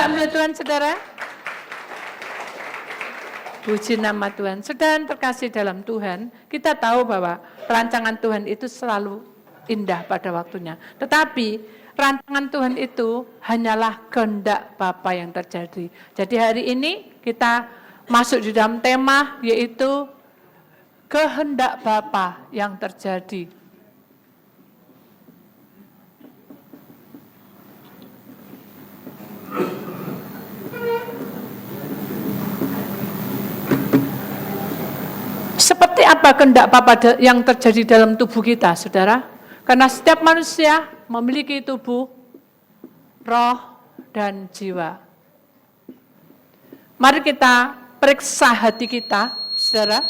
dalam nama Tuhan, saudara. Puji nama Tuhan. Saudara terkasih dalam Tuhan, kita tahu bahwa rancangan Tuhan itu selalu indah pada waktunya. Tetapi rancangan Tuhan itu hanyalah kehendak Bapa yang terjadi. Jadi hari ini kita masuk di dalam tema yaitu kehendak Bapa yang terjadi. Seperti apa kehendak Bapa yang terjadi dalam tubuh kita, saudara? Karena setiap manusia memiliki tubuh, roh, dan jiwa. Mari kita periksa hati kita, saudara.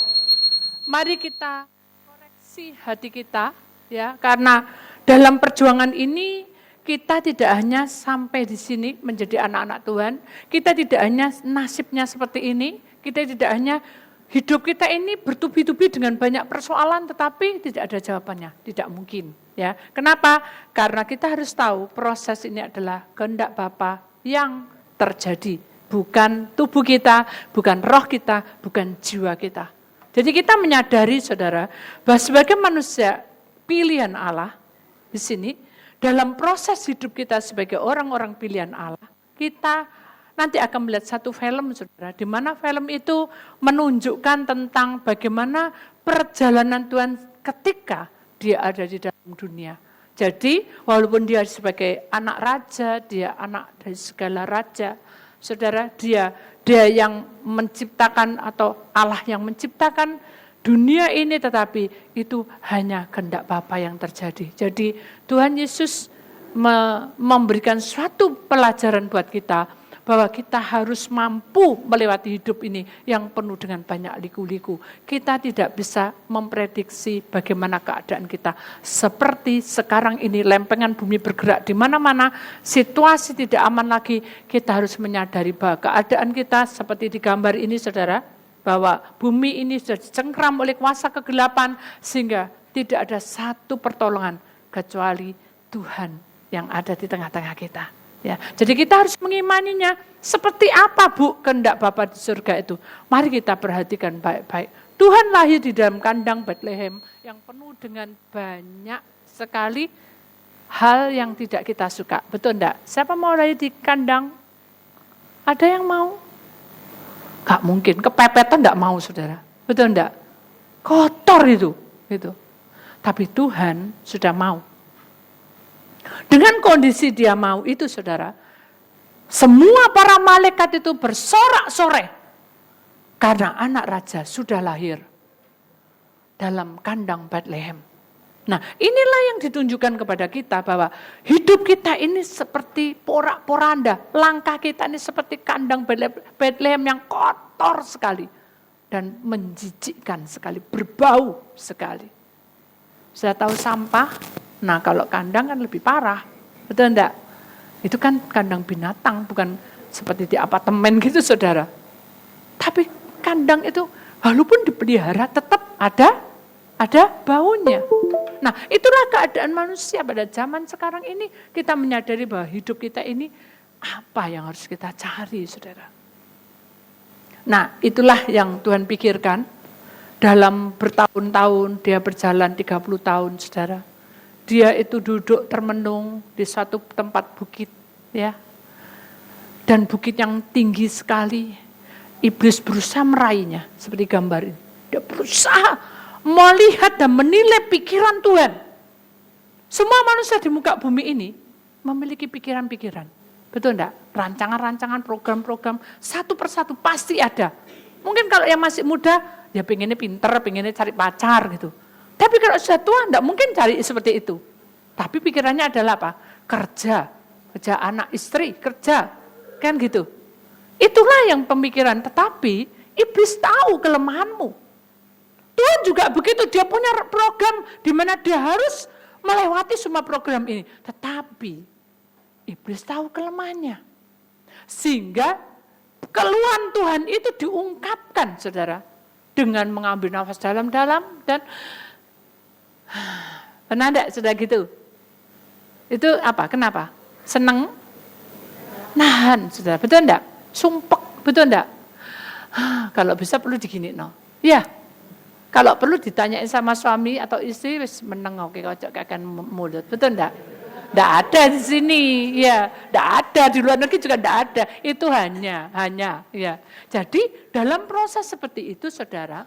Mari kita koreksi hati kita, ya. Karena dalam perjuangan ini kita tidak hanya sampai di sini menjadi anak-anak Tuhan, kita tidak hanya nasibnya seperti ini, kita tidak hanya hidup kita ini bertubi-tubi dengan banyak persoalan tetapi tidak ada jawabannya, tidak mungkin. Ya, kenapa? Karena kita harus tahu proses ini adalah kehendak Bapa yang terjadi, bukan tubuh kita, bukan roh kita, bukan jiwa kita. Jadi kita menyadari, saudara, bahwa sebagai manusia pilihan Allah di sini, dalam proses hidup kita sebagai orang-orang pilihan Allah, kita nanti akan melihat satu film, saudara, di mana film itu menunjukkan tentang bagaimana perjalanan Tuhan ketika dia ada di dalam dunia. Jadi, walaupun dia sebagai anak raja, dia anak dari segala raja, saudara, dia yang menciptakan atau Allah yang menciptakan dunia ini, tetapi itu hanya kehendak Bapa yang terjadi. Jadi, Tuhan Yesus memberikan suatu pelajaran buat kita, bahwa kita harus mampu melewati hidup ini yang penuh dengan banyak liku-liku. Kita tidak bisa memprediksi bagaimana keadaan kita. Seperti sekarang ini lempengan bumi bergerak di mana-mana, situasi tidak aman lagi. Kita harus menyadari bahwa keadaan kita seperti di gambar ini, saudara, bahwa bumi ini sudah dicengkram oleh kuasa kegelapan sehingga tidak ada satu pertolongan kecuali Tuhan yang ada di tengah-tengah kita. Ya, jadi kita harus mengimaninya. Seperti apa, Bu, kehendak Bapa di surga itu? Mari kita perhatikan baik-baik. Tuhan lahir di dalam kandang Bethlehem yang penuh dengan banyak sekali hal yang tidak kita suka. Betul enggak? Siapa mau lahir di kandang? Ada yang mau? Gak mungkin, kepepetan enggak mau, saudara. Betul enggak? Kotor itu. Gitu. Tapi Tuhan sudah mau. Dengan kondisi dia mau itu, saudara, semua para malaikat itu bersorak-sorai karena anak raja sudah lahir dalam kandang Bethlehem. Nah, inilah yang ditunjukkan kepada kita bahwa hidup kita ini seperti porak-poranda, langkah kita ini seperti kandang Bethlehem yang kotor sekali dan menjijikkan sekali, berbau sekali. Saya tahu sampah. Nah, kalau kandang kan lebih parah, betul enggak? Itu kan kandang binatang, bukan seperti di apartemen gitu, saudara. Tapi kandang itu walaupun dipelihara tetap ada baunya. Nah, itulah keadaan manusia pada zaman sekarang ini. Kita menyadari bahwa hidup kita ini apa yang harus kita cari, saudara. Nah, itulah yang Tuhan pikirkan dalam bertahun-tahun, dia berjalan 30 tahun, saudara. Dia itu duduk termenung di suatu tempat bukit, ya. Dan bukit yang tinggi sekali. Iblis berusaha meraihnya, seperti gambar ini. Dia berusaha melihat dan menilai pikiran Tuhan. Semua manusia di muka bumi ini memiliki pikiran-pikiran. Betul enggak? Rancangan-rancangan, program-program, satu persatu pasti ada. Mungkin kalau yang masih muda, ya pengennya pinter, pengennya cari pacar gitu. Tapi kalau sudah tua, enggak mungkin cari seperti itu. Tapi pikirannya adalah apa? Kerja anak istri, kerja. Kan gitu. Itulah yang pemikiran. Tetapi iblis tahu kelemahanmu. Tuhan juga begitu, dia punya program di mana dia harus melewati semua program ini. Tetapi iblis tahu kelemahannya. Sehingga keluhan Tuhan itu diungkapkan, saudara. Dengan mengambil nafas dalam-dalam dan pernah enggak sudah gitu? Itu apa? Kenapa? Seneng? nahan, saudara. Betul enggak? Sumpek, betul enggak? Kalau bisa perlu digini, no. Ya, kalau perlu ditanyain sama suami atau istri, wis meneng oke kocok akan mulut, betul enggak? Enggak ada di sini, ya, enggak ada di luar negeri juga enggak ada. Itu hanya, ya. Jadi dalam proses seperti itu, saudara,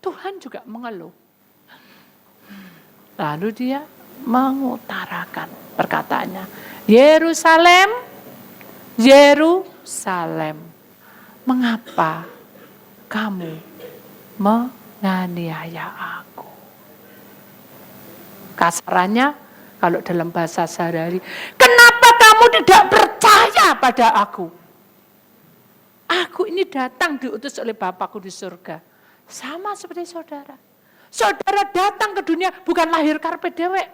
Tuhan juga mengeluh. Lalu dia mengutarakan perkataannya, Yerusalem, Yerusalem, mengapa kamu menganiaya aku? Kasarannya, kalau dalam bahasa sehari-hari, kenapa kamu tidak percaya pada aku? Aku ini datang diutus oleh Bapakku di surga. Sama seperti saudara. Saudara datang ke dunia bukan lahir karpet dewek.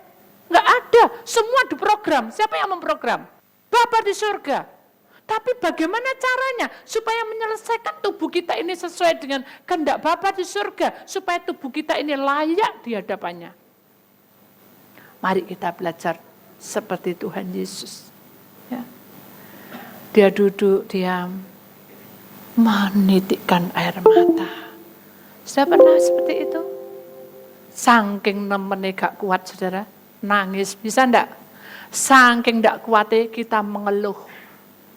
Enggak ada, semua diprogram. Siapa yang memprogram? Bapa di surga. Tapi bagaimana caranya supaya menyelesaikan tubuh kita ini sesuai dengan kehendak Bapa di surga, supaya tubuh kita ini layak di hadapannya. Mari kita belajar seperti Tuhan Yesus. Ya. Dia duduk diam, menitikkan air mata. Sudah pernah seperti itu? Saking nemennya gak kuat, saudara, nangis, bisa enggak? Saking enggak kuatnya kita mengeluh.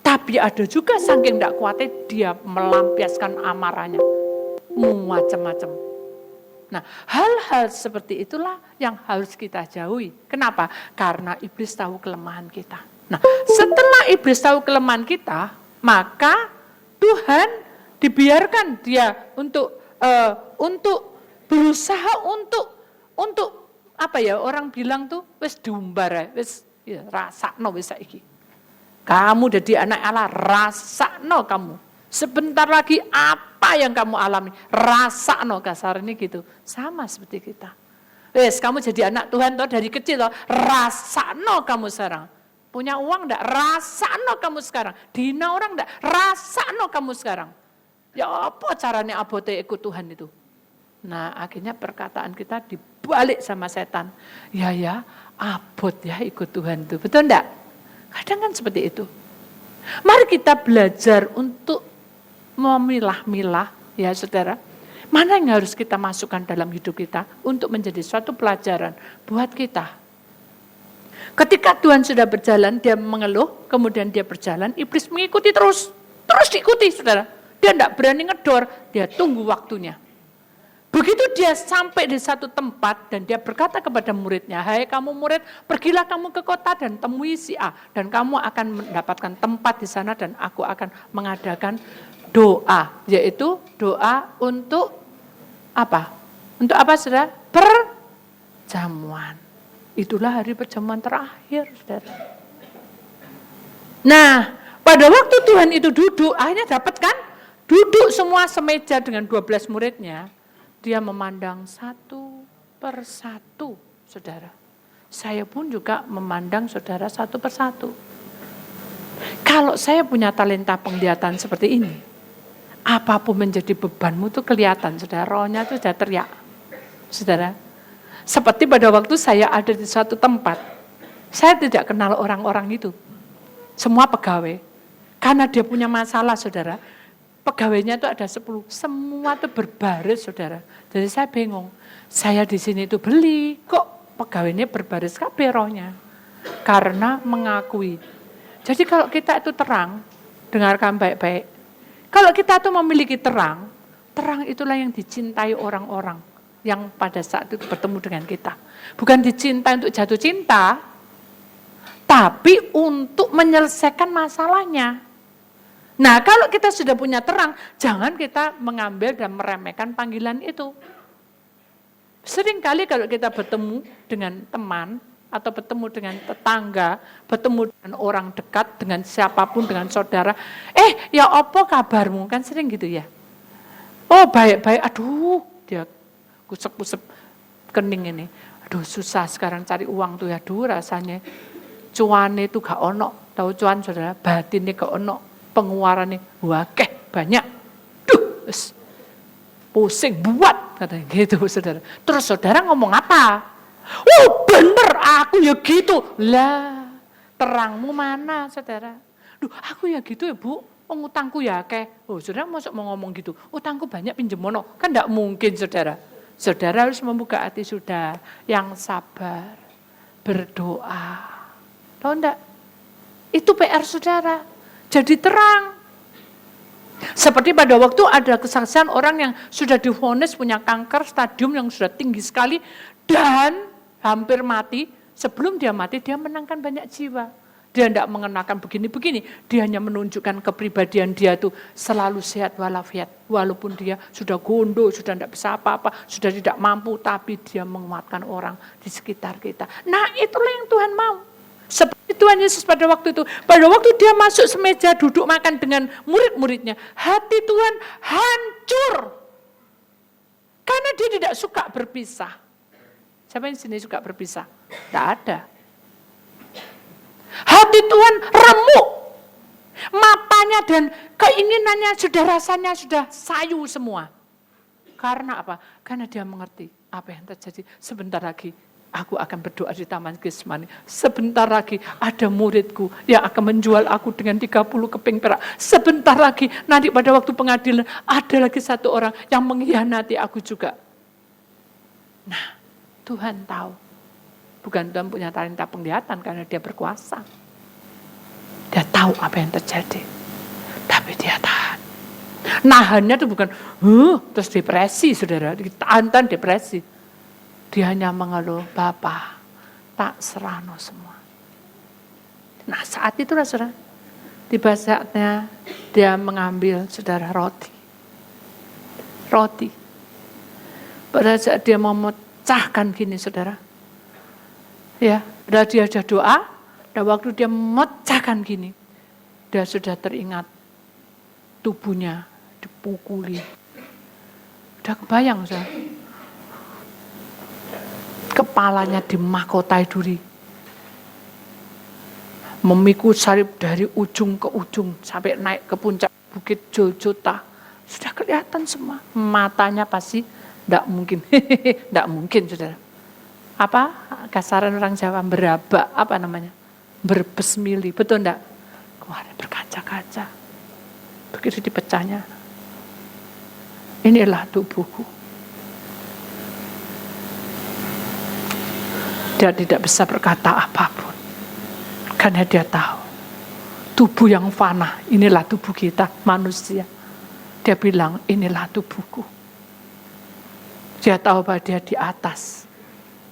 Tapi ada juga saking enggak kuatnya dia melampiaskan amarahnya. Macam-macam. Nah, hal-hal seperti itulah yang harus kita jauhi. Kenapa? Karena iblis tahu kelemahan kita. Nah, setelah iblis tahu kelemahan kita, maka Tuhan dibiarkan dia untuk berusaha untuk apa ya, orang bilang tuh wis diumbar, wis ya, rasakno wis saiki. Kamu jadi anak Allah, rasakno kamu. Sebentar lagi apa yang kamu alami, rasakno, kasarnya gitu. Sama seperti kita. Wes, kamu jadi anak Tuhan toh dari kecil toh, rasakno kamu sekarang. Punya uang enggak? Rasakno kamu sekarang. Dina orang enggak? Rasakno kamu sekarang. Ya apa caranya abote ikut Tuhan itu? Nah, akhirnya perkataan kita dibalik sama setan. Ya, abot ya ikut Tuhan itu. Betul enggak? Kadang kan seperti itu. Mari kita belajar untuk memilah-milah, ya saudara. Mana yang harus kita masukkan dalam hidup kita untuk menjadi suatu pelajaran buat kita. Ketika Tuhan sudah berjalan, dia mengeluh, kemudian dia berjalan, iblis mengikuti terus diikuti, saudara. Dia tidak berani ngedor, dia tunggu waktunya. Begitu dia sampai di satu tempat dan dia berkata kepada muridnya, hai kamu murid, pergilah kamu ke kota dan temui si A. Dan kamu akan mendapatkan tempat di sana dan aku akan mengadakan doa. Yaitu doa untuk apa? Untuk apa, saudara? Perjamuan. Itulah hari perjamuan terakhir, saudara. Nah, pada waktu Tuhan itu duduk, akhirnya dapat kan? Duduk semua semeja dengan 12 muridnya. Dia memandang satu persatu, saudara. Saya pun juga memandang saudara satu persatu. Kalau saya punya talenta penglihatan seperti ini, apapun menjadi bebanmu itu kelihatan, saudara. Rohnya itu sudah teriak, saudara. Seperti pada waktu saya ada di suatu tempat, saya tidak kenal orang-orang itu. Semua pegawai. Karena dia punya masalah, saudara. Pegawainya itu ada 10, semua itu berbaris, saudara. Jadi saya bingung, saya di sini itu beli, kok pegawainya berbaris kabeh rohnya. Karena mengakui. Jadi kalau kita itu terang, dengarkan baik-baik. Kalau kita itu memiliki terang itulah yang dicintai orang-orang yang pada saat itu bertemu dengan kita. Bukan dicintai untuk jatuh cinta, tapi untuk menyelesaikan masalahnya. Nah, kalau kita sudah punya terang, jangan kita mengambil dan meremehkan panggilan itu. Seringkali kalau kita bertemu dengan teman, atau bertemu dengan tetangga, bertemu dengan orang dekat, dengan siapapun, dengan saudara, ya apa kabarmu? Kan sering gitu ya. Oh baik-baik, aduh, dia kusep-kusep kening ini. Aduh susah sekarang cari uang tuh ya, aduh rasanya cuane itu gak ono. Tahu cuan saudara, batinnya gak ono. Pengeluarannya wakeh banyak, pusing buat katanya gitu, saudara. Terus saudara ngomong apa? Oh bener aku ya gitu lah, terangmu mana, saudara? Duh, aku ya gitu ya Bu, utangku ya kayak, oh saudara masuk mau ngomong gitu, utangku banyak pinjem mono, kan enggak mungkin saudara. Saudara harus membuka hati sudah, yang sabar, berdoa. Tahu enggak? Itu PR saudara, jadi terang. Seperti pada waktu ada kesaksian orang yang sudah divonis punya kanker stadium yang sudah tinggi sekali dan hampir mati. Sebelum dia mati, dia menangkan banyak jiwa. Dia tidak mengenakan begini-begini, dia hanya menunjukkan kepribadian dia itu selalu sehat walafiat. Walaupun dia sudah gondo, sudah tidak bisa apa-apa, sudah tidak mampu, tapi dia menguatkan orang di sekitar kita. Nah itulah yang Tuhan mau. Seperti Tuhan Yesus pada waktu itu. Pada waktu dia masuk semeja duduk makan dengan murid-muridnya. Hati Tuhan hancur. Karena dia tidak suka berpisah. Siapa yang sini suka berpisah? Tidak ada. Hati Tuhan remuk. Matanya dan keinginannya sudah rasanya sudah sayu semua. Karena apa? Karena dia mengerti apa yang terjadi. Sebentar lagi aku akan berdoa di Taman Getsemani. Sebentar lagi ada muridku yang akan menjual aku dengan 30 keping perak. Sebentar lagi nanti pada waktu pengadilan ada lagi satu orang yang mengkhianati aku juga. Nah, Tuhan tahu. Bukan Tuhan punya talenta penglihatan karena dia berkuasa. Dia tahu apa yang terjadi. Tapi dia tahan. Nahannya itu bukan terus depresi saudara. Tahan depresi. Dia hanya mengeluh, Bapa, tak serano semua. Nah saat itulah saudara, tiba saatnya dia mengambil saudara roti. Pada saat dia mau memecahkan gini saudara, ya, pada dia sudah doa, dan waktu dia memecahkan gini, dia sudah teringat tubuhnya dipukuli. Udah kebayang saudara. Kepalanya dimahkotai duri. Memikul salib dari ujung ke ujung sampai naik ke puncak bukit Golgota. Sudah kelihatan semua. Matanya pasti tidak mungkin. Tidak mungkin saudara. Apa kasaran orang Jawa berabak, apa namanya? Berbesmili, betul enggak? Keluar berkaca-kaca. Begitu dipecahnya. Inilah tubuhku. Dia tidak bisa berkata apapun. Karena dia tahu. Tubuh yang fana, inilah tubuh kita, manusia. Dia bilang, inilah tubuhku. Dia tahu bahwa dia di atas.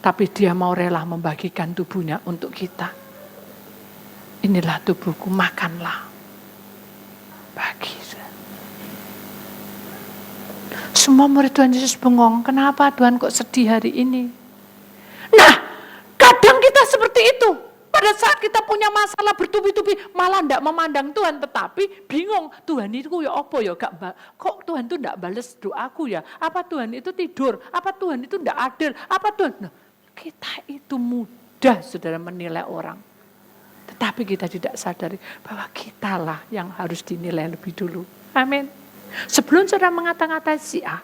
Tapi dia mau rela membagikan tubuhnya untuk kita. Inilah tubuhku, makanlah. Bagi. Semua murid Tuhan Yesus bengong, kenapa Tuhan kok sedih hari ini? Nah, kadang kita seperti itu. Pada saat kita punya masalah bertubi-tubi, malah tidak memandang Tuhan, tetapi bingung. Tuhan itu ya apa ya? Kok Tuhan itu tidak balas doaku ya? Apa Tuhan itu tidur? Apa Tuhan itu tidak adil? Apa Tuhan? Nah, kita itu mudah saudara menilai orang. Tetapi kita tidak sadari bahwa kitalah yang harus dinilai lebih dulu. Amin. Sebelum saudara mengata-ngatai si A,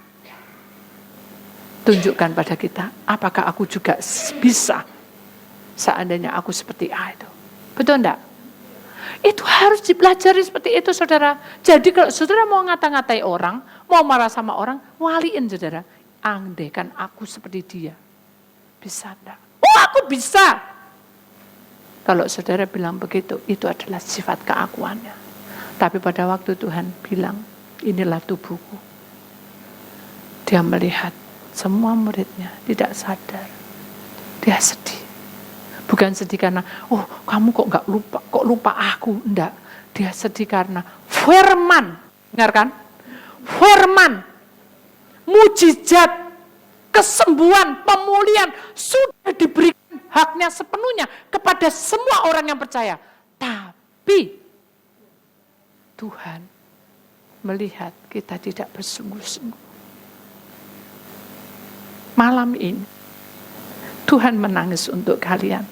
tunjukkan pada kita, apakah aku juga bisa seandainya aku seperti A itu. Betul enggak? Itu harus dipelajari seperti itu saudara. Jadi kalau saudara mau ngata-ngatai orang, mau marah sama orang, waliin saudara. Andaikan aku seperti dia. Bisa enggak? Oh aku bisa. Kalau saudara bilang begitu, itu adalah sifat keakuannya. Tapi pada waktu Tuhan bilang, inilah tubuhku. Dia melihat semua muridnya tidak sadar. Dia sedih. Bukan sedih karena, oh kamu kok lupa aku. Enggak, dia sedih karena firman. Dengar kan? Firman, mujizat, kesembuhan, pemulihan sudah diberikan haknya sepenuhnya kepada semua orang yang percaya. Tapi Tuhan melihat kita tidak bersungguh-sungguh. Malam ini Tuhan menangis untuk kalian.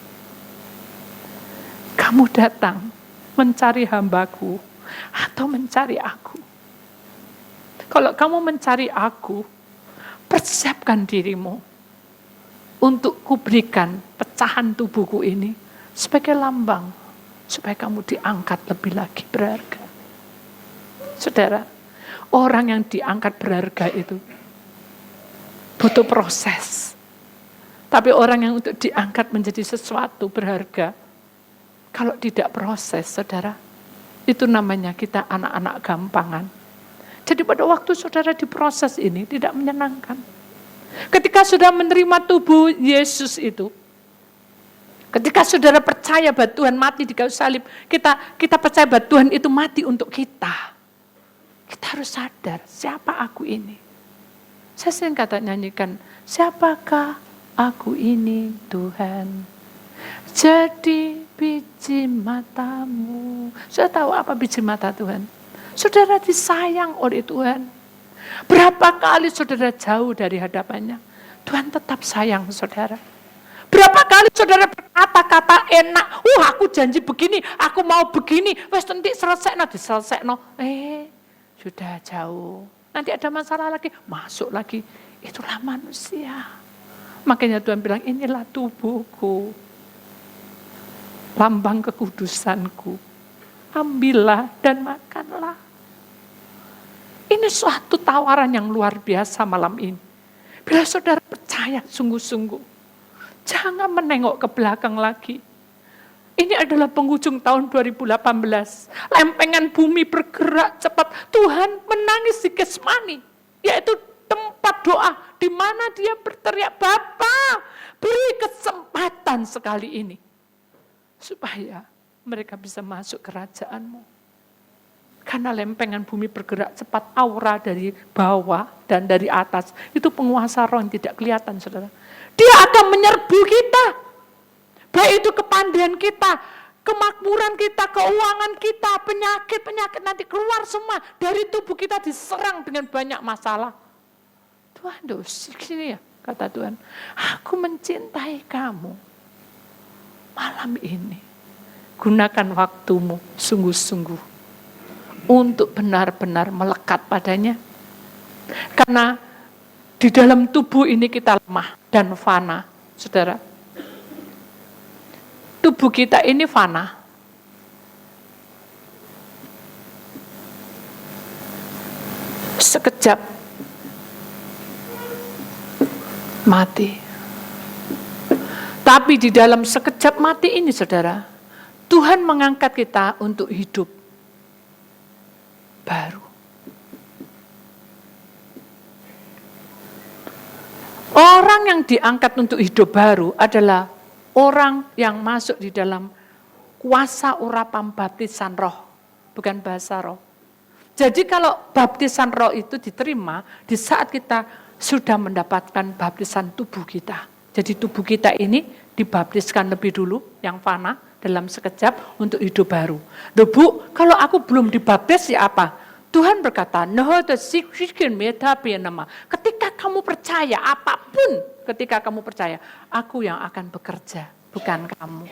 Kamu datang mencari hambaku atau mencari aku. Kalau kamu mencari aku, persiapkan dirimu untuk kuberikan pecahan tubuhku ini sebagai lambang supaya kamu diangkat lebih lagi berharga. Saudara, orang yang diangkat berharga itu butuh proses. Tapi orang yang untuk diangkat menjadi sesuatu berharga, kalau tidak proses, saudara, itu namanya kita anak-anak gampangan. Jadi pada waktu saudara diproses ini tidak menyenangkan. Ketika sudah menerima tubuh Yesus itu, ketika saudara percaya bahwa Tuhan mati di kayu salib, kita percaya bahwa Tuhan itu mati untuk kita. Kita harus sadar, siapa aku ini? Saya sering nyanyikan, siapakah aku ini Tuhan? Jadi biji matamu. Saya tahu apa biji mata Tuhan. Saudara disayang oleh Tuhan. Berapa kali saudara jauh dari hadapannya, Tuhan tetap sayang saudara. Berapa kali saudara berkata-kata enak, aku janji begini, aku mau begini, wes nanti diselesaikan. Sudah jauh. Nanti ada masalah lagi, masuk lagi. Itulah manusia. Makanya Tuhan bilang, inilah tubuhku, lambang kekudusanku. Ambillah dan makanlah. Ini suatu tawaran yang luar biasa malam ini. Bila saudara percaya sungguh-sungguh, jangan menengok ke belakang lagi. Ini adalah penghujung tahun 2018. Lempengan bumi bergerak cepat. Tuhan menangis di Getsemani, yaitu tempat doa di mana dia berteriak, Bapa, beri kesempatan sekali ini supaya mereka bisa masuk kerajaan-Mu. Karena lempengan bumi bergerak cepat, aura dari bawah dan dari atas itu penguasa roh yang tidak kelihatan, saudara. Dia akan menyerbu kita. Baik itu kepandaian kita, kemakmuran kita, keuangan kita, penyakit nanti keluar semua. Dari tubuh kita diserang dengan banyak masalah. Tuhan, sini ya, kata Tuhan. Aku mencintai kamu. Malam ini, gunakan waktumu sungguh-sungguh untuk benar-benar melekat padanya. Karena di dalam tubuh ini kita lemah dan fana, saudara. Tubuh kita ini fana. Sekejap mati. Tapi di dalam sekejap mati ini, saudara, Tuhan mengangkat kita untuk hidup baru. Orang yang diangkat untuk hidup baru adalah orang yang masuk di dalam kuasa urapan baptisan roh, bukan bahasa roh. Jadi kalau baptisan roh itu diterima di saat kita sudah mendapatkan baptisan tubuh kita. Jadi tubuh kita ini dibaptiskan lebih dulu, yang fana dalam sekejap untuk hidup baru. Loh Bu, kalau aku belum dibaptis ya apa? Tuhan berkata, ketika kamu percaya apapun, ketika kamu percaya, aku yang akan bekerja, bukan kamu.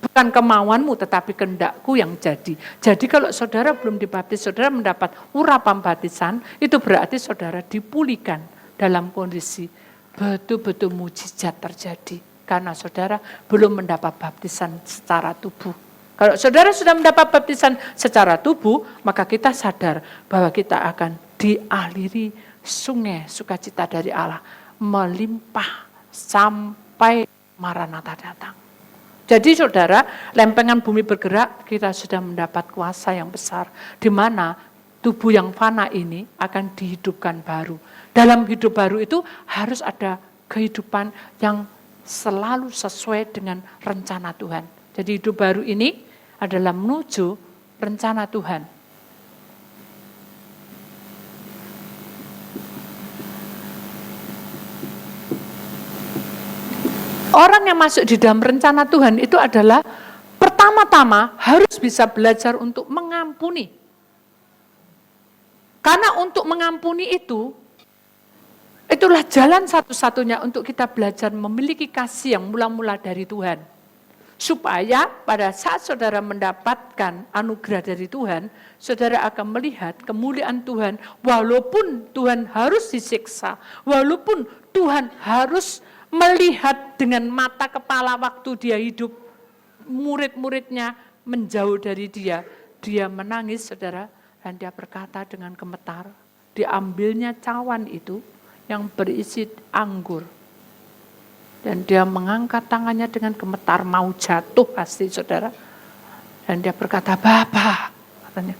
Bukan kemauanmu, tetapi kehendakku yang jadi. Jadi kalau saudara belum dibaptis, saudara mendapat urapan baptisan, itu berarti saudara dipulihkan dalam kondisi betul-betul mujizat terjadi. Karena saudara belum mendapat baptisan secara tubuh. Kalau saudara sudah mendapat baptisan secara tubuh, maka kita sadar bahwa kita akan dialiri sungai sukacita dari Allah, melimpah sampai Maranatha datang. Jadi saudara, lempengan bumi bergerak, kita sudah mendapat kuasa yang besar, di mana tubuh yang fana ini akan dihidupkan baru. Dalam hidup baru itu harus ada kehidupan yang selalu sesuai dengan rencana Tuhan. Jadi hidup baru ini adalah menuju rencana Tuhan. Orang yang masuk di dalam rencana Tuhan itu adalah pertama-tama harus bisa belajar untuk mengampuni. Karena untuk mengampuni itulah jalan satu-satunya untuk kita belajar memiliki kasih yang mula-mula dari Tuhan. Supaya pada saat saudara mendapatkan anugerah dari Tuhan, saudara akan melihat kemuliaan Tuhan, walaupun Tuhan harus disiksa, walaupun Tuhan harus melihat dengan mata kepala waktu dia hidup, murid-muridnya menjauh dari dia. Dia menangis, saudara, dan dia berkata dengan gemetar. Diambilnya cawan itu yang berisi anggur. Dan dia mengangkat tangannya dengan gemetar, mau jatuh pasti, saudara. Dan dia berkata, Bapa, katanya.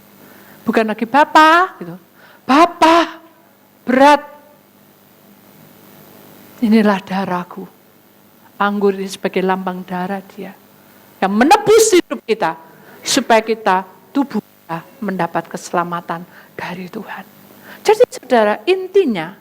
Bukan lagi Bapa, gitu. Bapa, berat. Inilah darahku. Anggur ini sebagai lambang darah dia. Yang menebus hidup kita. Supaya kita, tubuh kita mendapat keselamatan dari Tuhan. Jadi saudara, intinya,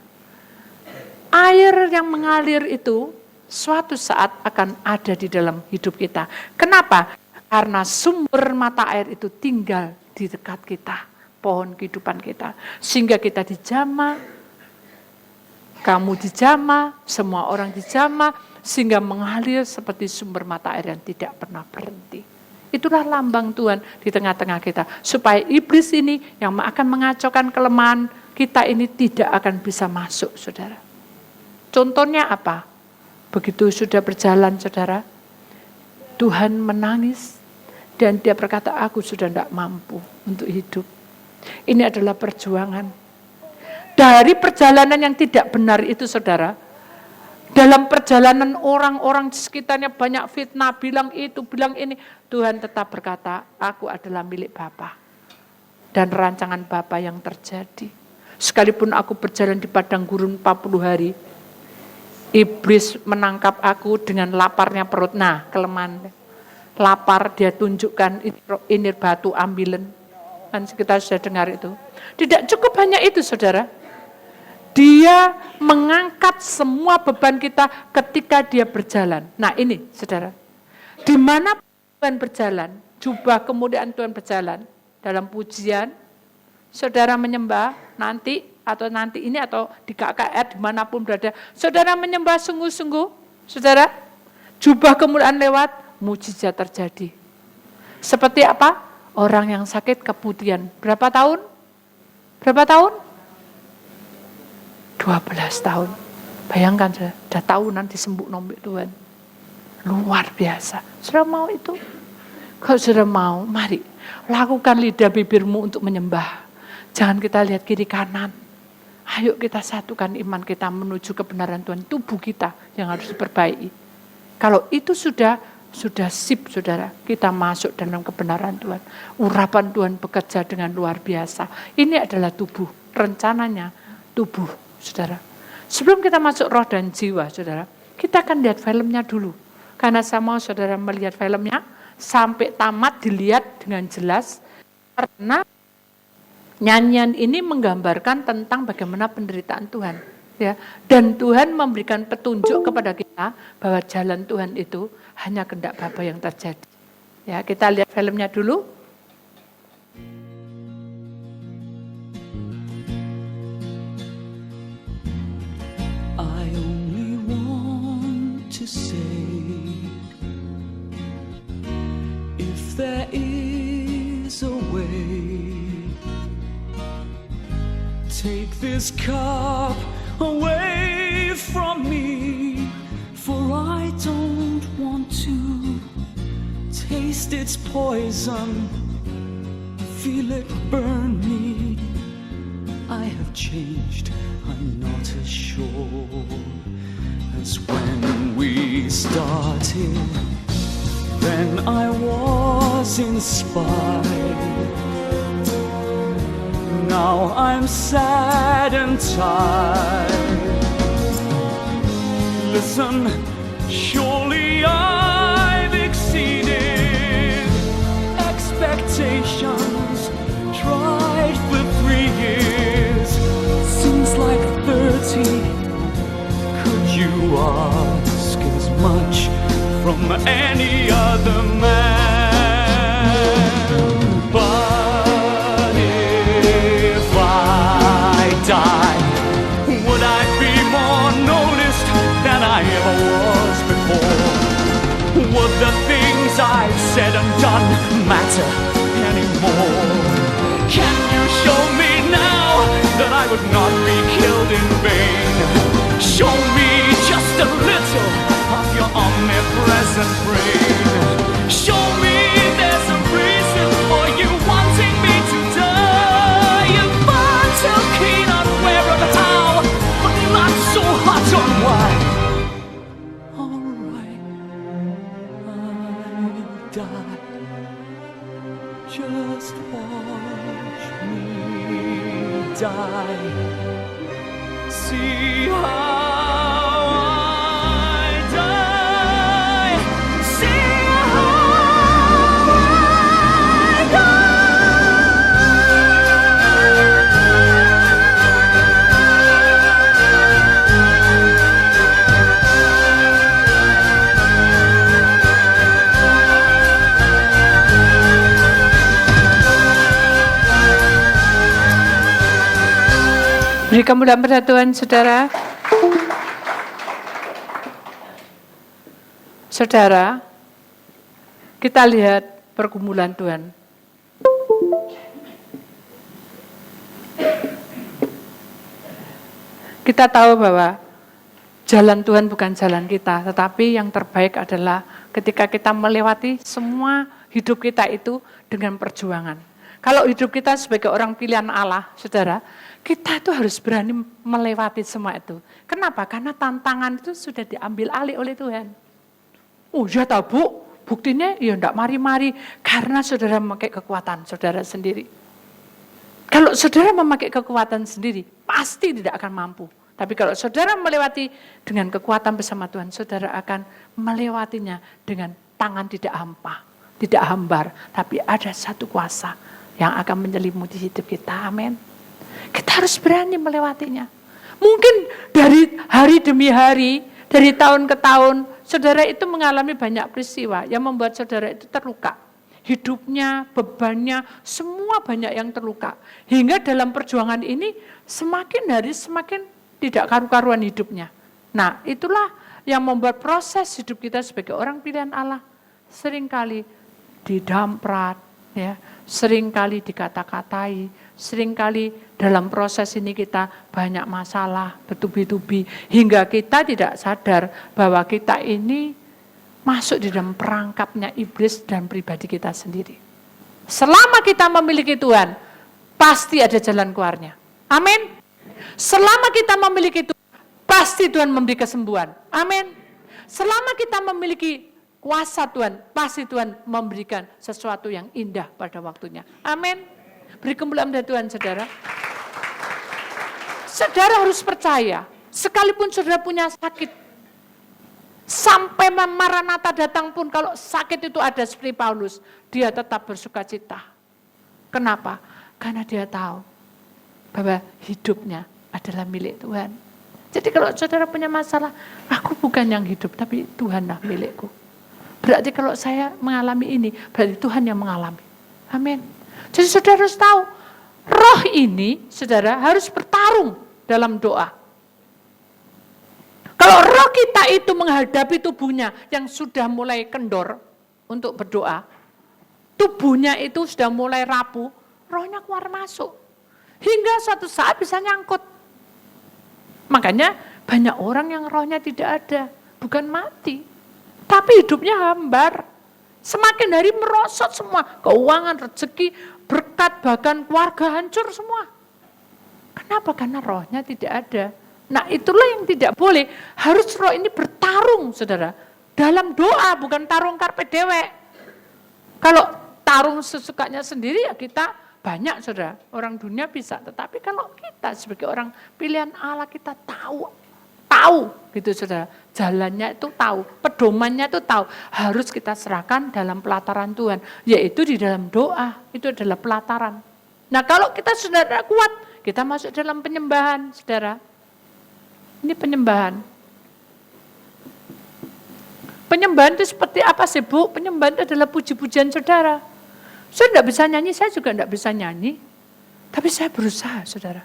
air yang mengalir itu suatu saat akan ada di dalam hidup kita. Kenapa? Karena sumber mata air itu tinggal di dekat kita, pohon kehidupan kita. Sehingga kita dijamah, kamu dijamah, semua orang dijamah, sehingga mengalir seperti sumber mata air yang tidak pernah berhenti. Itulah lambang Tuhan di tengah-tengah kita. Supaya iblis ini yang akan mengacaukan kelemahan kita ini tidak akan bisa masuk, saudara. Contohnya apa? Begitu sudah berjalan, saudara, Tuhan menangis dan dia berkata, aku sudah tidak mampu untuk hidup. Ini adalah perjuangan. Dari perjalanan yang tidak benar itu, saudara, dalam perjalanan orang-orang di sekitarnya banyak fitnah, bilang itu, bilang ini, Tuhan tetap berkata, aku adalah milik Bapa. Dan rancangan Bapa yang terjadi. Sekalipun aku berjalan di padang gurun 40 hari, iblis menangkap aku dengan laparnya perut. Nah, kelemahan. Lapar dia tunjukkan, ini batu ambilen. Kan kita sudah dengar itu. Tidak cukup hanya itu, saudara. Dia mengangkat semua beban kita ketika dia berjalan. Nah ini, saudara. Di mana Tuhan berjalan, jubah kemuliaan Tuhan berjalan. Dalam pujian, saudara menyembah nanti, atau nanti ini, atau di KKR, dimanapun berada. Saudara menyembah sungguh-sungguh, saudara. Jubah kemuliaan lewat, mujizat terjadi. Seperti apa? Orang yang sakit kemudian. Berapa tahun? Berapa tahun? 12 tahun. Bayangkan, sudah tahunan disembuh nombek Tuhan. Luar biasa. Sudah mau itu? Kalau sudah mau, mari lakukan lidah bibirmu untuk menyembah. Jangan kita lihat kiri kanan. Ayo kita satukan iman kita menuju kebenaran Tuhan. Tubuh kita yang harus diperbaiki. Kalau itu sudah sip, saudara. Kita masuk dalam kebenaran Tuhan. Urapan Tuhan bekerja dengan luar biasa. Ini adalah tubuh. Rencananya tubuh, saudara. Sebelum kita masuk roh dan jiwa, saudara, kita akan lihat filmnya dulu. Karena saya mau saudara melihat filmnya sampai tamat, dilihat dengan jelas. Karena nyanyian ini menggambarkan tentang bagaimana penderitaan Tuhan. Ya. Dan Tuhan memberikan petunjuk kepada kita bahwa jalan Tuhan itu hanya kehendak Bapa yang terjadi. Ya, kita lihat filmnya dulu. I only want to say, if there is a way, take this cup away from me, for I don't want to taste its poison, feel it burn me. I have changed, I'm not as sure as when we started. Then I was inspired. Now I'm sad and tired. Listen, surely I've exceeded expectations. Tried for 3 years, seems like 30. Could you ask as much from any other man? But if I die, would I be more noticed than I ever was before? Would the things I've said and done matter anymore? Can you show me now that I would not be killed in vain? Show me just a little of your omnipresent brain. Show me there's a die. See how I die. See how I Beri kemuliaan pada Tuhan, saudara. Saudara, kita lihat pergumulan Tuhan. Kita tahu bahwa jalan Tuhan bukan jalan kita, tetapi yang terbaik adalah ketika kita melewati semua hidup kita itu dengan perjuangan. Kalau hidup kita sebagai orang pilihan Allah, saudara, kita itu harus berani melewati semua itu. Kenapa? Karena tantangan itu sudah diambil alih oleh Tuhan. Oh ya tahu Bu, buktinya ya enggak mari-mari, karena saudara memakai kekuatan saudara sendiri. Kalau saudara memakai kekuatan sendiri, pasti tidak akan mampu. Tapi kalau saudara melewati dengan kekuatan bersama Tuhan, saudara akan melewatinya dengan tangan tidak hampa, tidak hambar, tapi ada satu kuasa yang akan menyelimuti hidup kita. Amin. Kita harus berani melewatinya. Mungkin dari hari demi hari, dari tahun ke tahun, saudara itu mengalami banyak peristiwa yang membuat saudara itu terluka. Hidupnya, bebannya, semua banyak yang terluka. Hingga dalam perjuangan ini semakin hari semakin tidak karu-karuan hidupnya. Nah, itulah yang membuat proses hidup kita sebagai orang pilihan Allah seringkali didamprat, ya, seringkali dikata-katai, seringkali dalam proses ini kita banyak masalah, bertubi-tubi, hingga kita tidak sadar bahwa kita ini masuk di dalam perangkapnya iblis dan pribadi kita sendiri. Selama kita memiliki Tuhan, pasti ada jalan keluarnya. Amin. Selama kita memiliki Tuhan, pasti Tuhan memberi kesembuhan. Amin. Selama kita memiliki kuasa Tuhan, pasti Tuhan memberikan sesuatu yang indah pada waktunya. Amin. Beri kemuliaan pada Tuhan, saudara. Saudara harus percaya, sekalipun saudara punya sakit, sampai Maranatha datang pun kalau sakit itu ada seperti Paulus, dia tetap bersuka cita. Kenapa? Karena dia tahu bahwa hidupnya adalah milik Tuhan. Jadi kalau saudara punya masalah, aku bukan yang hidup, tapi Tuhanlah milikku. Berarti kalau saya mengalami ini, berarti Tuhan yang mengalami. Amin. Jadi saudara harus tahu, roh ini saudara harus bertarung dalam doa. Kalau roh kita itu menghadapi tubuhnya yang sudah mulai kendor untuk berdoa, tubuhnya itu sudah mulai rapuh, rohnya keluar masuk. Hingga suatu saat bisa nyangkut. Makanya banyak orang yang rohnya tidak ada, bukan mati, tapi hidupnya hambar. Semakin hari merosot semua, keuangan, rezeki, berkat, bahkan keluarga hancur semua. Kenapa? Karena rohnya tidak ada. Nah itulah yang tidak boleh, harus roh ini bertarung saudara. Dalam doa, bukan tarung karpe dewek. Kalau tarung sesukanya sendiri ya kita banyak saudara, orang dunia bisa. Tetapi kalau kita sebagai orang pilihan Allah, kita tahu gitu saudara. Jalannya itu tahu, pedomannya itu tahu. Harus kita serahkan dalam pelataran Tuhan, yaitu di dalam doa, itu adalah pelataran. Nah kalau kita saudara kuat, kita masuk dalam penyembahan saudara. Ini penyembahan. Penyembahan itu seperti apa sih Bu? Penyembahan itu adalah puji-pujian saudara. Saya tidak bisa nyanyi, saya juga tidak bisa nyanyi. Tapi saya berusaha saudara.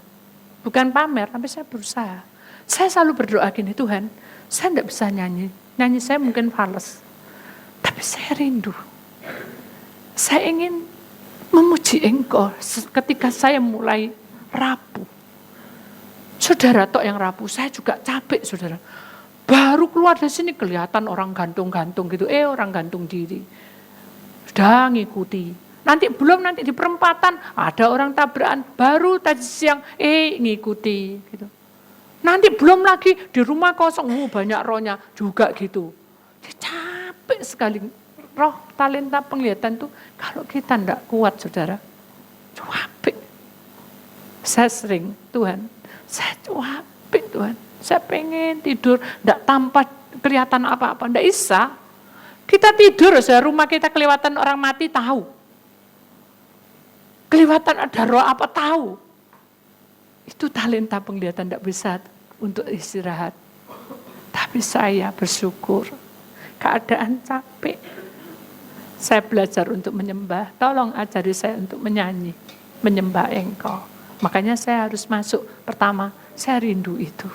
Bukan pamer, tapi saya berusaha. Saya selalu berdoa gini, Tuhan, saya tidak bisa nyanyi. Nyanyi saya mungkin fales. Tapi saya rindu. Saya ingin memuji Engkau ketika saya mulai rapuh. Saudara tok yang rapuh, saya juga capek saudara. Baru keluar dari sini kelihatan orang gantung-gantung gitu, orang gantung diri. Sudah ngikuti. Nanti di perempatan ada orang tabrakan, baru tadi siang ngikuti gitu. Nanti belum lagi di rumah kosong, banyak rohnya juga gitu. Capek sekali. Roh talenta penglihatan itu kalau kita tidak kuat saudara, capek. Saya sering, Tuhan, saya capek Tuhan. Saya pengen tidur, enggak tanpa kelihatan apa-apa, enggak bisa. Kita tidur, rumah kita kelihatan orang mati tahu. Kelihatan ada roh apa tahu. Itu talenta penglihatan enggak bisa untuk istirahat. Tapi saya bersyukur, keadaan capek. Saya belajar untuk menyembah, tolong ajari saya untuk menyanyi, menyembah Engkau. Makanya saya harus masuk, pertama, saya rindu itu.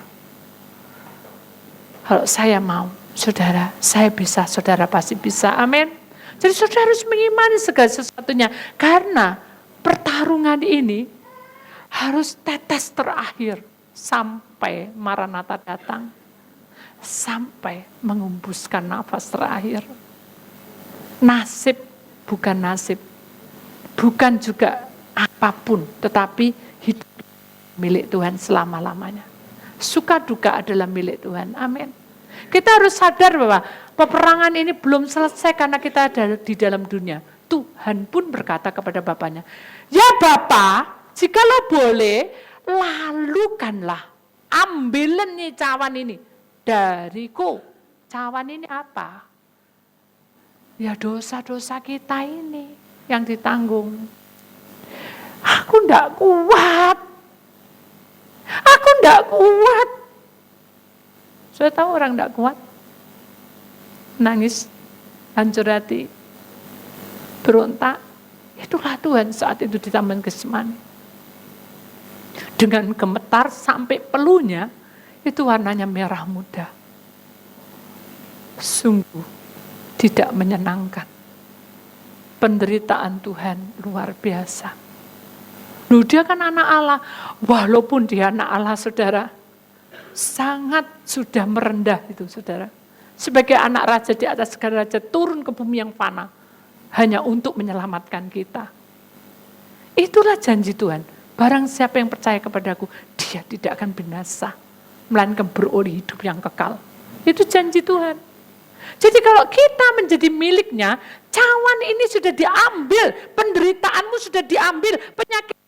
Kalau saya mau, saudara, saya bisa, saudara pasti bisa, amin. Jadi saudara harus mengimani segala sesuatunya, karena pertarungan ini harus tetes terakhir, sampai Maranatha datang, sampai menghembuskan nafas terakhir. Nasib bukan nasib, bukan juga apapun, tetapi hidup milik Tuhan selama-lamanya. Suka duka adalah milik Tuhan, amin. Kita harus sadar bahwa peperangan ini belum selesai karena kita ada di dalam dunia. Tuhan pun berkata kepada Bapaknya, ya Bapa, jikalau boleh, lalukanlah, ambilin nih cawan ini dariku. Cawan ini apa? Ya dosa-dosa kita ini yang ditanggung. Aku enggak kuat. Aku enggak kuat. Saya tahu orang enggak kuat. Nangis, hancur hati, berontak. Itulah Tuhan saat itu di Taman Getsemani. Dengan gemetar sampai peluhnya, itu warnanya merah muda. Sungguh tidak menyenangkan. Penderitaan Tuhan luar biasa. Loh, dia kan anak Allah. Walaupun dia anak Allah, saudara, sangat sudah merendah itu, saudara. Sebagai anak raja di atas segala raja, turun ke bumi yang fana, hanya untuk menyelamatkan kita. Itulah janji Tuhan. Barang siapa yang percaya kepadaku, dia tidak akan binasa, melainkan beroleh hidup yang kekal. Itu janji Tuhan. Jadi kalau kita menjadi miliknya, cawan ini sudah diambil, penderitaanmu sudah diambil, penyakit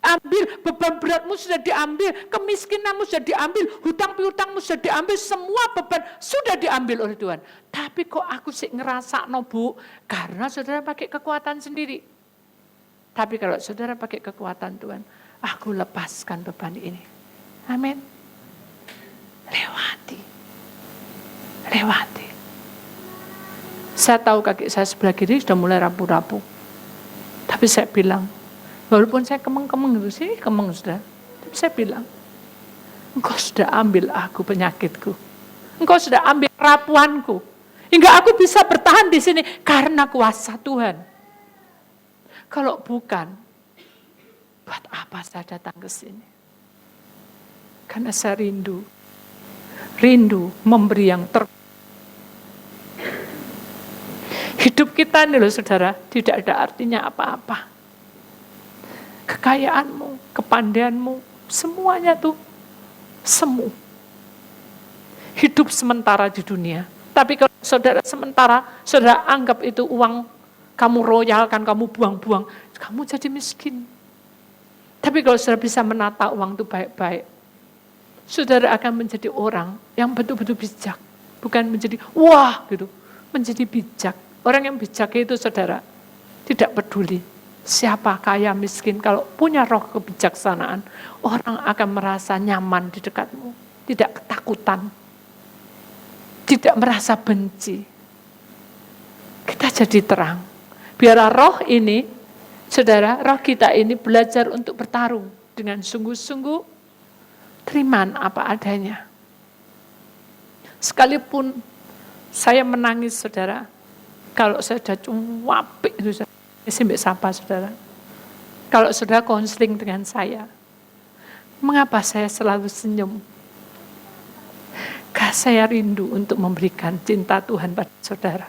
diambil, beban beratmu sudah diambil, kemiskinanmu sudah diambil, hutang piutangmu sudah diambil, semua beban sudah diambil oleh Tuhan. Tapi kok aku sih ngerasa no Bu, karena saudara pakai kekuatan sendiri. Tapi kalau saudara pakai kekuatan Tuhan, aku lepaskan beban ini. Amin. Lewati. Saya tahu kaki saya sebelah kiri sudah mulai rapuh-rapuh. Tapi saya bilang, walaupun saya kemeng-kemeng gitu sih, kemeng sudah. Tapi saya bilang, Engkau sudah ambil aku penyakitku. Engkau sudah ambil kerapuanku. Hingga aku bisa bertahan di sini karena kuasa Tuhan. Kalau bukan, buat apa saya datang ke sini? Karena saya rindu memberi yang terbaik. Hidup kita nih loh saudara, tidak ada artinya apa-apa. Kekayaanmu, kepandaianmu, semuanya tuh semu. Hidup sementara di dunia. Tapi kalau saudara sementara, saudara anggap itu uang, kamu royalkan, kamu buang-buang, kamu jadi miskin. Tapi kalau saudara bisa menata uang itu baik-baik, saudara akan menjadi orang yang betul-betul bijak. Bukan menjadi wah gitu, menjadi bijak. Orang yang bijak itu saudara, tidak peduli siapa kaya miskin, kalau punya roh kebijaksanaan, orang akan merasa nyaman di dekatmu, tidak ketakutan, tidak merasa benci. Kita jadi terang. Biar roh ini, saudara, roh kita ini belajar untuk bertarung dengan sungguh-sungguh, terimaan apa adanya. Sekalipun saya menangis, saudara, kalau saya sudah cuapik itu, saya sapa saudara. Kalau saudara konseling dengan saya, mengapa saya selalu senyum? Karena saya rindu untuk memberikan cinta Tuhan pada saudara.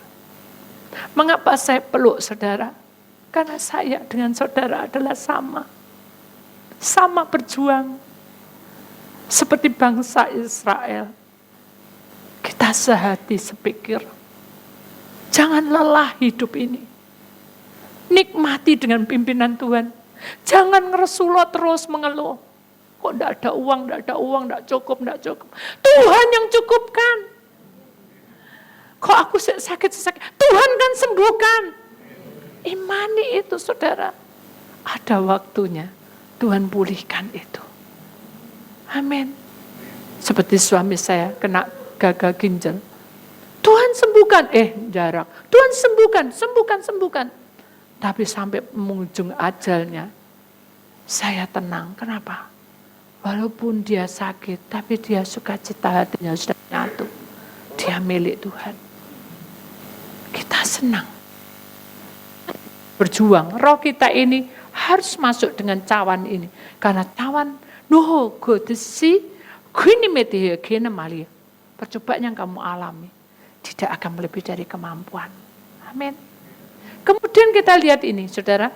Mengapa saya peluk saudara? Karena saya dengan saudara adalah sama berjuang. Seperti bangsa Israel. Kita sehati sepikir. Jangan lelah hidup ini. Nikmati dengan pimpinan Tuhan. Jangan ngeresulo terus mengeluh. Kok enggak ada uang, enggak cukup. Tuhan yang cukupkan. Kok aku sakit. Tuhan kan sembuhkan. Imani itu saudara. Ada waktunya Tuhan pulihkan itu. Amin. Seperti suami saya kena gagal ginjal. Tuhan sembuhkan. Jarak. Tuhan sembuhkan. Tapi sampai mengunjung ajalnya, saya tenang. Kenapa? Walaupun dia sakit, tapi dia sukacita hatinya sudah nyatu. Dia milik Tuhan. Kita senang. Berjuang. Roh kita ini harus masuk dengan cawan ini. Karena cawan, nuho godesi, gini metihe gini malia. Percobaan yang kamu alami tidak akan melebihi dari kemampuan. Amin. Kemudian kita lihat ini, saudara.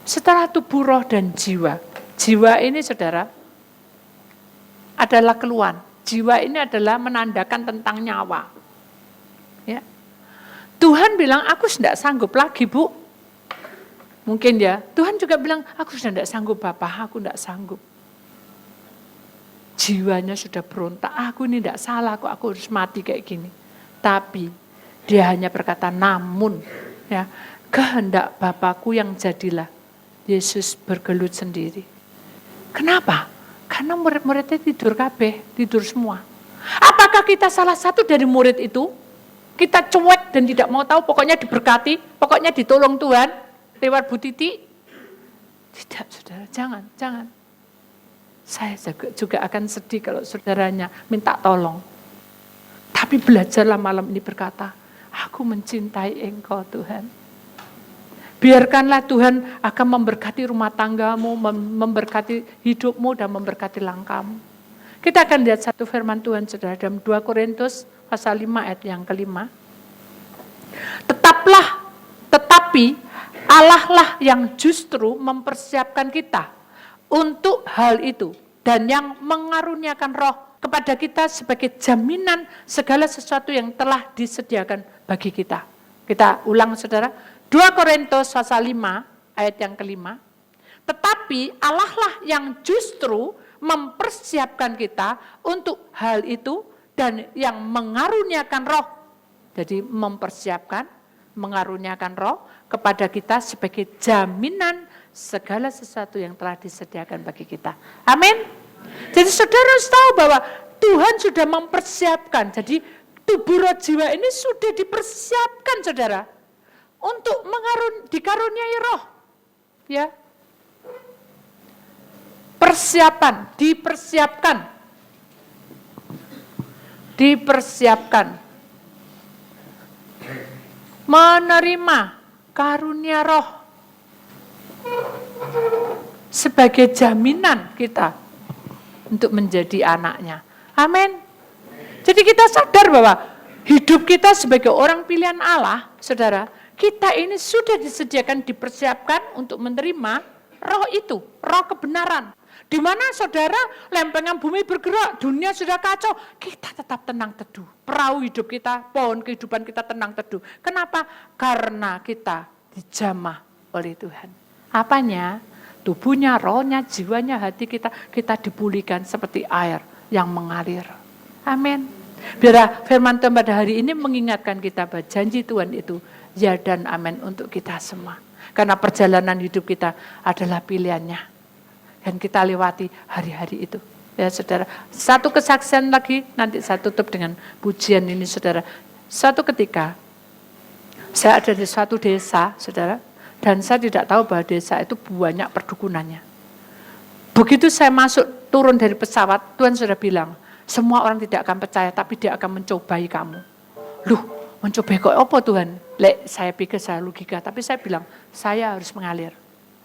Setelah tubuh, roh, dan jiwa. Jiwa ini, saudara, adalah keluhan. Jiwa ini adalah menandakan tentang nyawa. Ya. Tuhan bilang, aku sudah sanggup lagi, Bu. Mungkin ya, Tuhan juga bilang, aku sudah tidak sanggup, Bapak, aku tidak sanggup. Jiwanya sudah berontak, aku ini tidak salah, kok aku harus mati kayak gini. Tapi dia hanya berkata, namun ya, kehendak Bapakku yang jadilah. Yesus bergelut sendiri. Kenapa? Karena murid-muridnya tidur kabeh, tidur semua. Apakah kita salah satu dari murid itu? Kita cuek dan tidak mau tahu, pokoknya diberkati, pokoknya ditolong Tuhan lewat Bu Titi? Tidak, saudara, jangan. Saya juga akan sedih kalau saudaranya minta tolong. Tapi belajarlah malam ini berkata, aku mencintai Engkau Tuhan. Biarkanlah Tuhan akan memberkati rumah tanggamu, memberkati hidupmu dan memberkati langkahmu. Kita akan lihat satu firman Tuhan saudara dalam 2 Korintus pasal 5 ayat yang kelima. Tetapi Allah lah yang justru mempersiapkan kita untuk hal itu dan yang mengaruniakan roh kepada kita sebagai jaminan segala sesuatu yang telah disediakan bagi kita. Kita ulang saudara, 2 Korintus pasal 5 ayat yang kelima. Tetapi Allah lah yang justru mempersiapkan kita untuk hal itu dan yang mengaruniakan roh. Jadi mempersiapkan, mengaruniakan roh kepada kita sebagai jaminan segala sesuatu yang telah disediakan bagi kita. Amin. Jadi saudara harus tahu bahwa Tuhan sudah mempersiapkan. Jadi tubuh roh jiwa ini sudah dipersiapkan saudara. Untuk dikaruniai roh. Ya. Dipersiapkan. Menerima karunia roh. Sebagai jaminan kita untuk menjadi anaknya. Amin. Jadi kita sadar bahwa hidup kita sebagai orang pilihan Allah, saudara, kita ini sudah disediakan, dipersiapkan untuk menerima roh itu, roh kebenaran. Di mana saudara, lempengan bumi bergerak, dunia sudah kacau, kita tetap tenang teduh. Perahu hidup kita, pohon kehidupan kita tenang teduh. Kenapa? Karena kita dijamah oleh Tuhan. Apanya? Tubuhnya, rohnya, jiwanya, hati kita dipulihkan seperti air yang mengalir. Amin. Biar firman Tuhan pada hari ini mengingatkan kita bahwa janji Tuhan itu ya dan amin untuk kita semua. Karena perjalanan hidup kita adalah pilihannya. Dan kita lewati hari-hari itu. Ya saudara, satu kesaksian lagi, nanti saya tutup dengan pujian ini saudara. Suatu ketika, saya ada di suatu desa saudara, dan saya tidak tahu bahwa desa itu banyak perdukunannya. Begitu saya masuk, turun dari pesawat, Tuhan sudah bilang, semua orang tidak akan percaya, tapi dia akan mencobai kamu. Loh, mencobai kok apa Tuhan? Saya pikir saya logika, tapi saya bilang, saya harus mengalir.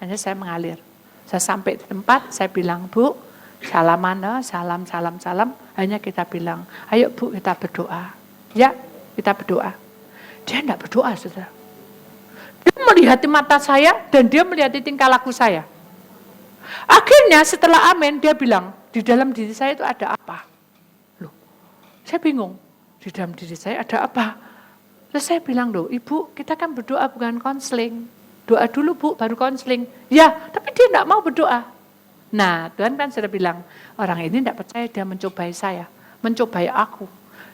Hanya saya mengalir. Saya sampai di tempat, saya bilang, Bu, salaman, salam. Hanya kita bilang, ayo Bu, kita berdoa. Ya, kita berdoa. Dia tidak berdoa, saudara. Dia melihat mata saya dan dia melihat tingkah laku saya. Akhirnya setelah amin dia bilang, di dalam diri saya itu ada apa? Loh, saya bingung. Di dalam diri saya ada apa? Terus saya bilang, loh Ibu, kita kan berdoa bukan konseling. Doa dulu Bu, baru konseling. Ya, tapi dia enggak mau berdoa. Nah, Tuhan kan sudah bilang, orang ini enggak percaya, dia mencobai saya, mencobai aku.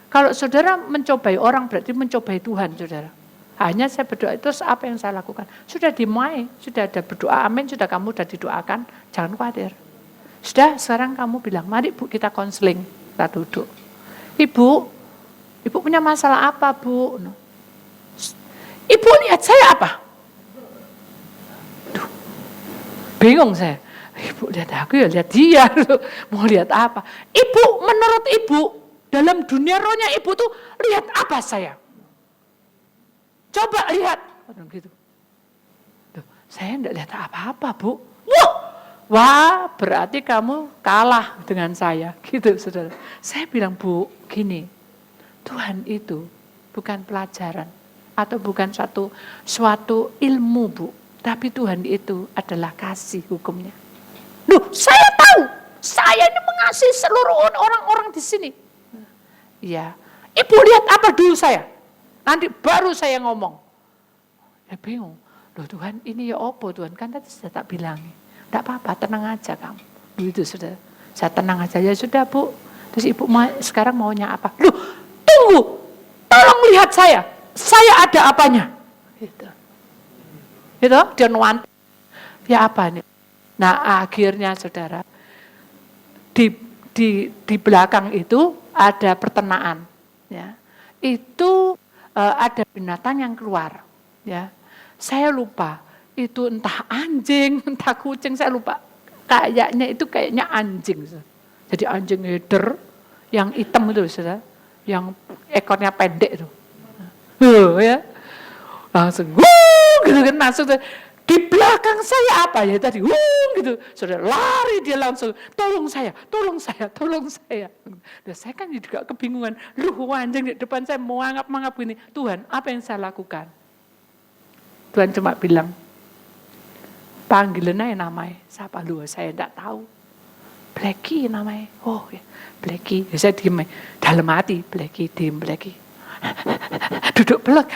Kalau saudara mencobai orang berarti mencobai Tuhan, saudara. Hanya saya berdoa, terus apa yang saya lakukan? Sudah dimulai, sudah ada berdoa, amin, sudah kamu sudah didoakan, jangan khawatir. Sudah, sekarang kamu bilang, mari Bu kita konseling, kita duduk. Ibu punya masalah apa Bu? Ibu lihat saya apa? Bingung saya. Ibu lihat aku ya lihat dia. Mau lihat apa? Ibu, menurut ibu, dalam dunia rohnya ibu tuh lihat apa saya? Coba lihat. Gitu. Saya enggak lihat apa-apa Bu. Wah, berarti kamu kalah dengan saya. Gitu saudara. Saya bilang Bu, gini. Tuhan itu bukan pelajaran. Atau bukan suatu ilmu Bu. Tapi Tuhan itu adalah kasih hukumnya. Loh, saya tahu. Saya ini mengasihi seluruh orang-orang di sini. Ya, ibu lihat apa dulu saya? Nanti baru saya ngomong. Saya bingung. Loh Tuhan, ini ya apa Tuhan? Kan tadi sudah tak bilang. Tidak apa-apa, tenang aja kamu. Begitu sudah. Saya tenang aja. Ya sudah Bu. Terus ibu sekarang maunya apa? Loh, tunggu. Tolong lihat saya. Saya ada apanya? Gitu. Gitu, dia nuanti. Ya apa nih? Nah akhirnya saudara, di belakang itu ada pertenaan. Ya. Itu ada binatang yang keluar. Ya. Saya lupa, itu entah anjing, entah kucing, saya lupa. Kayaknya anjing. Jadi anjing heder, yang hitam itu saudara, yang ekornya pendek itu. Ya. Langsung, gitu kan, langsung di belakang saya apa ya tadi, gitu, sudah lari dia langsung, tolong saya. Dan saya kan juga kebingungan, anjing di depan saya mau mangap gini, Tuhan apa yang saya lakukan? Tuhan cuma bilang, panggilan aja namanya, siapa lu? Saya tidak tahu. Blacky namanya, oh ya, Blacky, ya, saya diem, dalam hati, Blacky, diem Blacky. Duduk pelek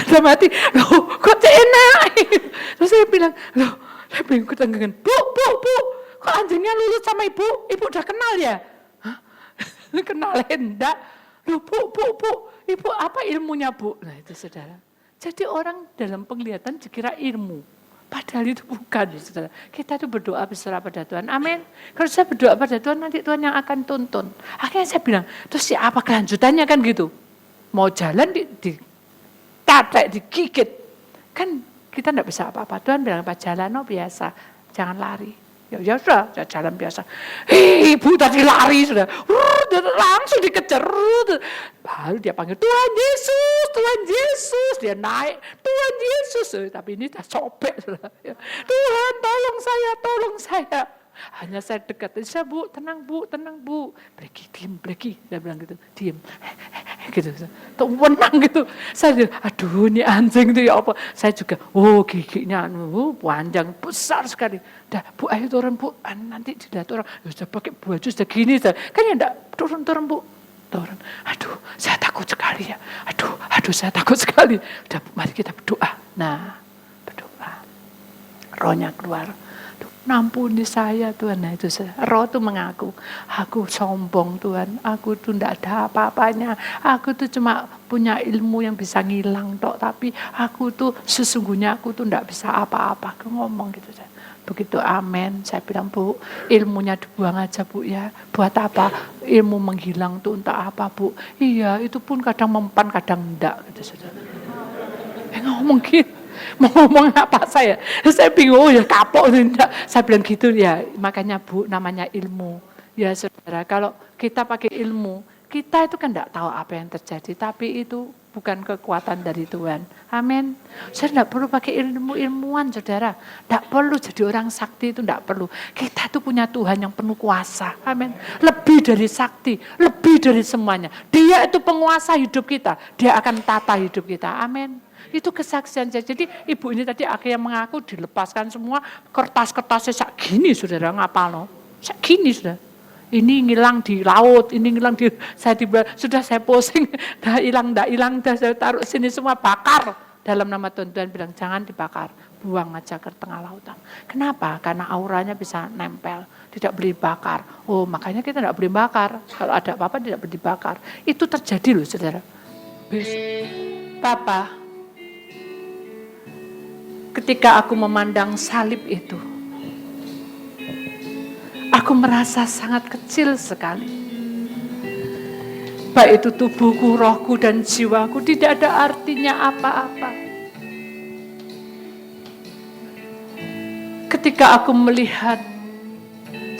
dalam hati, loh kok enak. Terus saya bilang, saya bingung ketenggengan, Bu, kok anjingnya lulus sama ibu udah kenal ya? Hah? Kenal enggak? Loh Bu, ibu apa ilmunya Bu? Nah itu saudara, jadi orang dalam penglihatan dikira ilmu, padahal itu bukan saudara. Kita itu berdoa berserah pada Tuhan, amin. Kalau saya berdoa pada Tuhan, nanti Tuhan yang akan tuntun. Akhirnya saya bilang, terus apa kelanjutannya kan gitu? Mau jalan ditarik, digigit. Kan kita enggak bisa apa-apa. Tuhan bilang, apa jalan biasa, jangan lari. Ya sudah, jalan biasa. Ibu tadi lari sudah. Langsung dikejar. Baru dia panggil, Tuhan Yesus. Dia naik, Tuhan Yesus. Tapi ini dah sobek. Tuhan tolong saya. Hanya saya dekat. Saya Bu, tenang Bu. Blacky. Dia bilang gitu, diem. Gitu. Tenang gitu. Saya aduh ini anjing itu ya apa. Saya juga, giginya panjang, besar sekali. Dah Bu, ayo turun Bu. Nanti dilihat orang. Sudah pakai baju sudah gini. Kan ya enggak turun Bu. Turun. Aduh, saya takut sekali ya. Aduh, saya takut sekali. Udah Bu, mari kita berdoa. Nah, berdoa. Rohnya keluar. Ampuni saya Tuhan. Nah itu roh itu mengaku, aku sombong Tuhan, aku tuh tidak ada apa-apanya, aku tuh cuma punya ilmu yang bisa ngilang tok, tapi aku tuh sesungguhnya aku tuh tidak bisa apa-apa. Aku ngomong gitu. Begitu amin, saya bilang Bu, ilmunya dibuang aja Bu ya. Buat apa? Ilmu menghilang tuh entah apa Bu. Iya, itu pun kadang mempan, kadang enggak gitu saudara. Ngomong gitu. Mau ngomong apa saya bingung, ya kapok enggak. Saya bilang gitu ya, makanya Bu namanya ilmu. Ya saudara, kalau kita pakai ilmu, kita itu kan enggak tahu apa yang terjadi, tapi itu bukan kekuatan dari Tuhan. Amin. Saya enggak perlu pakai ilmuwan saudara. Enggak perlu jadi orang sakti, itu enggak perlu. Kita itu punya Tuhan yang penuh kuasa. Amin. Lebih dari sakti, lebih dari semuanya. Dia itu penguasa hidup kita. Dia akan tata hidup kita. Amin. Itu kesaksian saya. Jadi ibu ini tadi akhirnya mengaku dilepaskan semua kertas-kertasnya sak gini saudara, ngapal no. Sak gini sudah. Ini ngilang di laut, ini ngilang di sudah saya pusing, dah hilang, saya taruh sini semua bakar. dalam nama Tuhan bilang jangan dibakar, buang aja ke tengah lautan. Kenapa? Karena auranya bisa nempel, tidak boleh dibakar. Oh, makanya kita tidak boleh bakar. Kalau ada apa-apa tidak boleh dibakar. Itu terjadi loh, saudara. Papa, ketika aku memandang salib itu, aku merasa sangat kecil sekali. Baik itu tubuhku, rohku, dan jiwaku tidak ada artinya apa-apa. Ketika aku melihat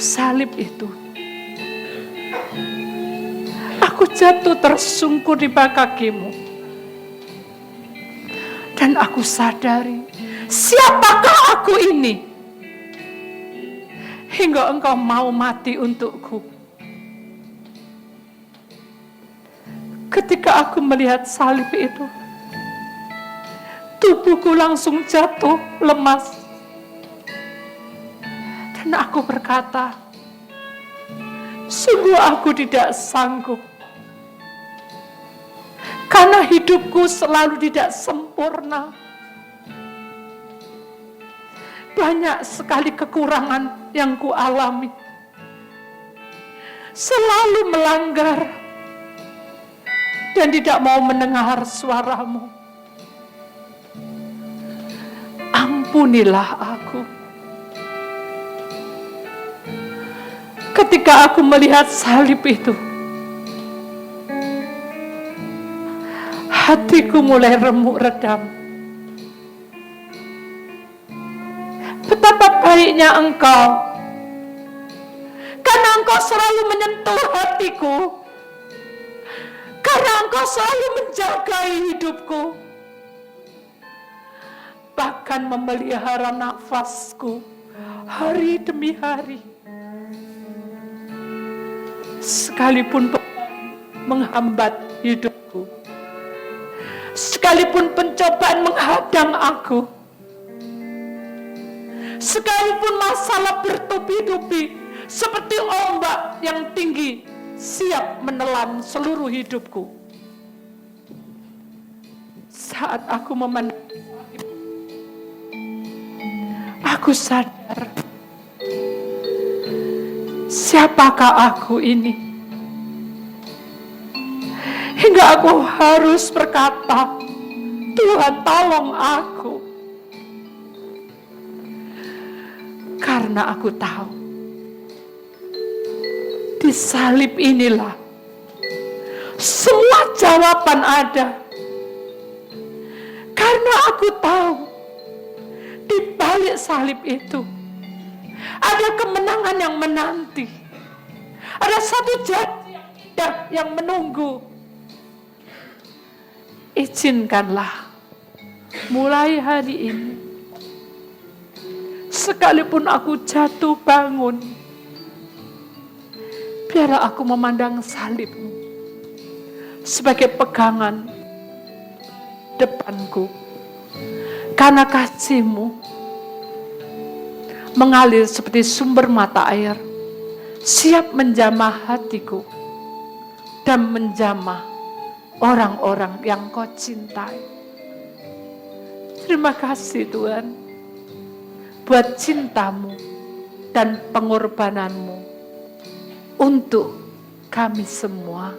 salib itu, aku jatuh tersungkur di bawah kakimu. Dan aku sadari, siapakah aku ini? Hingga engkau mau mati untukku. Ketika aku melihat salib itu, tubuhku langsung jatuh lemas. Dan aku berkata, sungguh aku tidak sanggup. Karena hidupku selalu tidak sempurna. Banyak sekali kekurangan yang kualami. Selalu melanggar. Dan tidak mau mendengar suaramu. Ampunilah aku. Ketika aku melihat salib itu, hatiku mulai remuk redam. Betapa baiknya Engkau, karena Engkau selalu menyentuh hatiku. Karena Engkau selalu menjaga hidupku. Bahkan memelihara nafasku hari demi hari. Sekalipun menghambat hidupku. Sekalipun pencobaan menghadang aku. Sekalipun masalah bertubi-tubi seperti ombak yang tinggi, siap menelan seluruh hidupku. Saat aku memandang, aku sadar, siapakah aku ini? Hingga aku harus berkata, Tuhan tolong aku. Karena aku tahu, di salib inilah semua jawaban ada. Karena aku tahu di balik salib itu ada kemenangan yang menanti. Ada satu janji yang menunggu. Izinkanlah mulai hari ini, sekalipun aku jatuh bangun, biarlah aku memandang salib-Mu sebagai pegangan depanku. Karena kasih-Mu mengalir seperti sumber mata air, siap menjamah hatiku dan menjamah orang-orang yang Kau cintai. Terima kasih Tuhan buat cinta-Mu dan pengorbanan-Mu untuk kami semua.